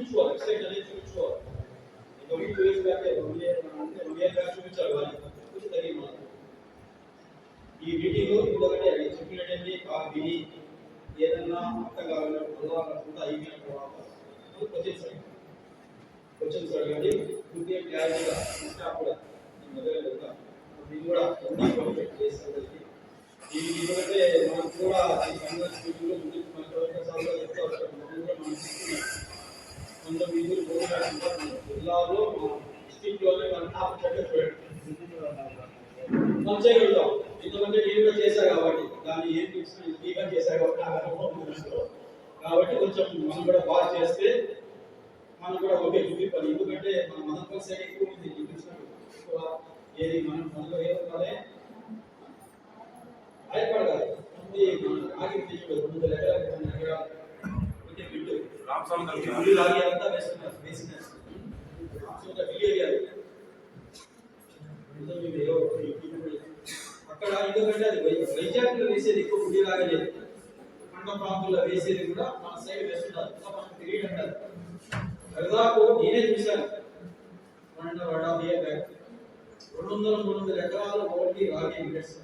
చూపించుకోవాలి, వెబ్సైట్ అనేది చూపించుకోవాలి. ఇంకా వీక్ వేస్ బ్యాక్ వన్ ఇయర్ బ్యాక్ చూపించాలి వాళ్ళు కొంచెం తగ్గింది మనం. ఈ మీటింగ్ ఇంకొకటి అది చెప్పినట్టండి విని ఏదన్నా అర్థం కావాలన్నప్పుడు అంతా అయిపోయిన తర్వాత క్వశ్చన్స్ అడగండి, పూర్తిగా క్లారిటీగా స్టాఫ్ కూడా ఇది కూడా చేస్తుంది. ఎందుకంటే మనం కూడా కొంత విధులు జిల్లాలో డిస్ట్రిక్ట్లోనే మనం చేయగలుగుతాం. ఎందుకంటే నేను కూడా చేశాను కాబట్టి దాన్ని ఏం స్పీకర్ చేశాను కాబట్టి కొంచెం మనం కూడా బాగా చేస్తే మనం కూడా ఒకే చూపి పని. ఎందుకంటే మన మదనపల్లి సైడ్ ఎక్కువ ఉంది ఎక్కువ ఏది మనం మనలో ఏమవుతారే భయపడగాలి ఆగి ముందు ఎకరాలు బిడ్డు రాగి అంతా వేస్తున్నారు వేసినారు అక్కడ ఎందుకంటే అది వైజాగ్లో వేసేది ఎక్కువ గుడి లాగా లేదు, పంట ప్రాంతంలో వేసేది కూడా మన సైడ్ వేస్తున్నారు. మనకు తెలియదు దాదాపు నేనే చూశాను 200-300 ఎకరాలు ఓన్లీ రాగి మిల్లెట్స్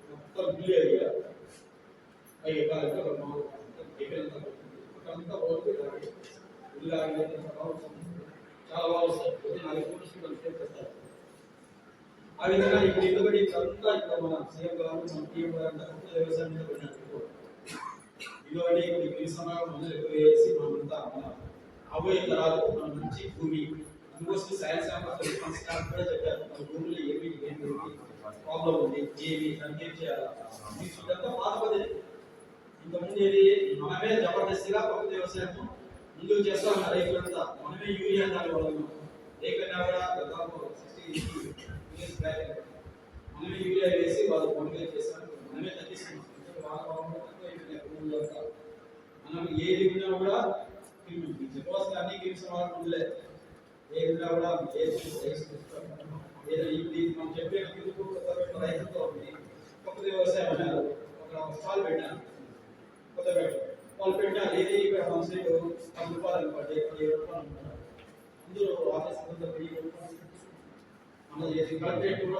మొత్తం బిల్లు ఏరియా 5 ఎకరాలు అంతా ఓన్లీ రాగి చాలా బాగా వస్తాయి. 4 కోట్లు చేస్తారు. ఆ విధంగా ఇప్పుడు ఎందుకంటే ఇదంతా ఇక్కడ మన సీఎం గారు మన టీఎం గారు వ్యవసాయం మీద పెట్టినట్టు ఇటువంటి ఈ సమయం మొదలు వేసి మనంతా మన అవే తరాలు మన మంచి భూమి అందుకోసం సైన్స్ స్టాఫ్ కూడా చెప్పారు మన భూమిలో ఏమి ప్రాబ్లం ఉంది ఏమి దానికి ఏం చేయాలి. ఇదంతా పాత పద్ధతి. ఇంతకుముందు ఏది మనమే జబర్దస్తిగా ప్రభుత్వ వ్యవసాయం ముందుకు చేస్తాం. రైతులంతా మనమే యూరియా దాని వాళ్ళం రైతున్నా కూడా దాదాపు 60 years back మనమే యూరియా వేసి వాళ్ళు పండుగ చేస్తారు. మనమే తగ్గిస్తున్నాం. మనం ఏది విన్నా కూడా అన్ని కింసలే ఏది విన్నా కూడా ఏదో ఇది మనం చెప్పే రైతులతో కొత్త వ్యవసాయం అన్నారు. ఒక స్టాల్ పెట్టాను కొత్త వాళ్ళు పెట్టారు ఏది ఇక్కడ హౌసింగ్ 10 రూపాయలు అనుకోండి 7 రూపాయలు అనుకుంటారు. అందరూ ఆఫీస్ మన కలెక్టరేట్ కూడా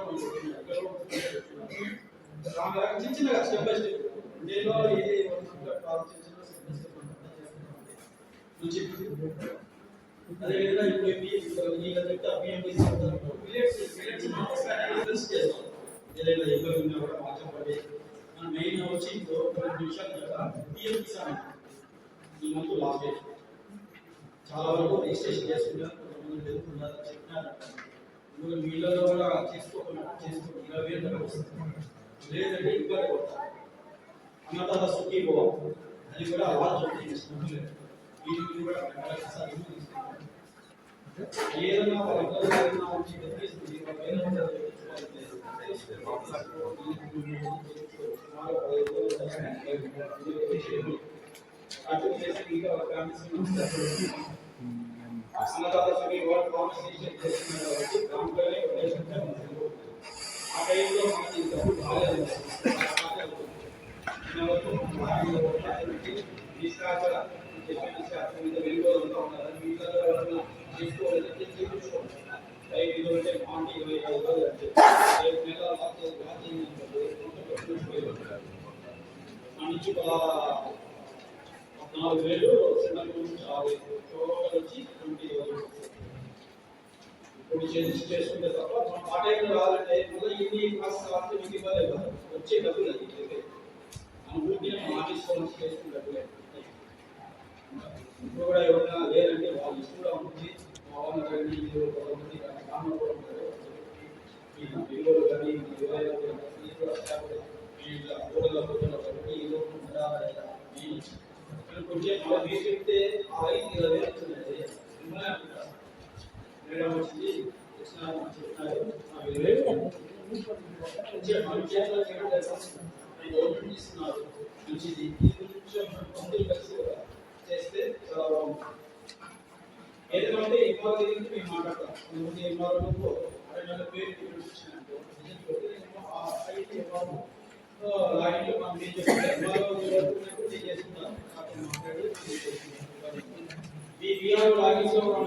చిన్న చిన్నగా స్టెప్ బై స్టెప్ నేను ఇది అదేవిధంగా ఇప్పుడు ఏదైనా ఎక్కువ ఉన్నా కూడా మార్చబడి మన మెయిన్ వచ్చి 2 నిమిషాలు పిఎం కిసాన్ ఈ మంత్ లాస్ట్ డే చాలా వరకు రిజిస్ట్రేషన్ చేసుకున్నారు. కొంతమంది వెళ్తున్నారు చెప్పినారు వీళ్ళలో కూడా చేసుకోకుండా 20,000 వస్తుంది. లేదంటే ఇబ్బంది పడతారు. అన్నదాత సుఖీ భవ అది కూడా అలా చూపించారు. వీటిని కూడా ఏదైనా అటు చేసి ఇంకా అన్నదాత సుఖీ భవ కాన్స్టిట్యూషన్ చేస్తున్నారు కాబట్టి దాంట్లోనే ఆ టైంలో మనకి డబ్బులు బాగాలేదు. వెళ్ళిపోతూ ఉన్నారు వీళ్ళలో ఎవరైనా చేసుకోవాలంటే చేయించుకోండి. ఎందుకంటే మాకు 25,000 అంటే 7 నెలల నుంచి 14,000 సెంట్రల్ నుంచి 50,000 టోటల్ వచ్చి 20,000 ఇప్పుడు చేసుకుంటే తప్ప మనం ఆ టైంలో రావాలంటే మళ్ళీ ఇన్ని కాస్ట్ కావాలంటే మీకు ఇబ్బంది అవుతుంది. వచ్చే డబ్బులు అది మన ఊరికి మనం ఆఫీస్ చేసుకునే డబ్బులే. ఇప్పుడు కూడా ఎవరైనా లేదంటే వాళ్ళు ఇష్టం కూడా ఉంటుంది. మా వాళ్ళని కానీ కొంతమంది సామాన్ కూడా ఉంటారు. విలువలు కానీ కొంచెం మళ్ళీ మీరు చెప్తే ఆ 5,000 వచ్చిందండి మేడం వచ్చింది చెప్తున్నారు గవర్నమెంట్ ఇస్తున్నారు మంచిది. కొంచెం కలిసి చేస్తే చాలా బాగుంటుంది. ఏదైతే ఎంఆర్ఓ గురించి మేము మాట్లాడతాం. కొంతమంది ఎంఆర్ఓ అదే పేరు ఇచ్చినట్టు లైన్లో మనం ఏం చేస్తున్నాం ఎంఆర్ఓ చేసుకుంటాం మాట్లాడి పిఆర్ లాగిన్స్ లో మనం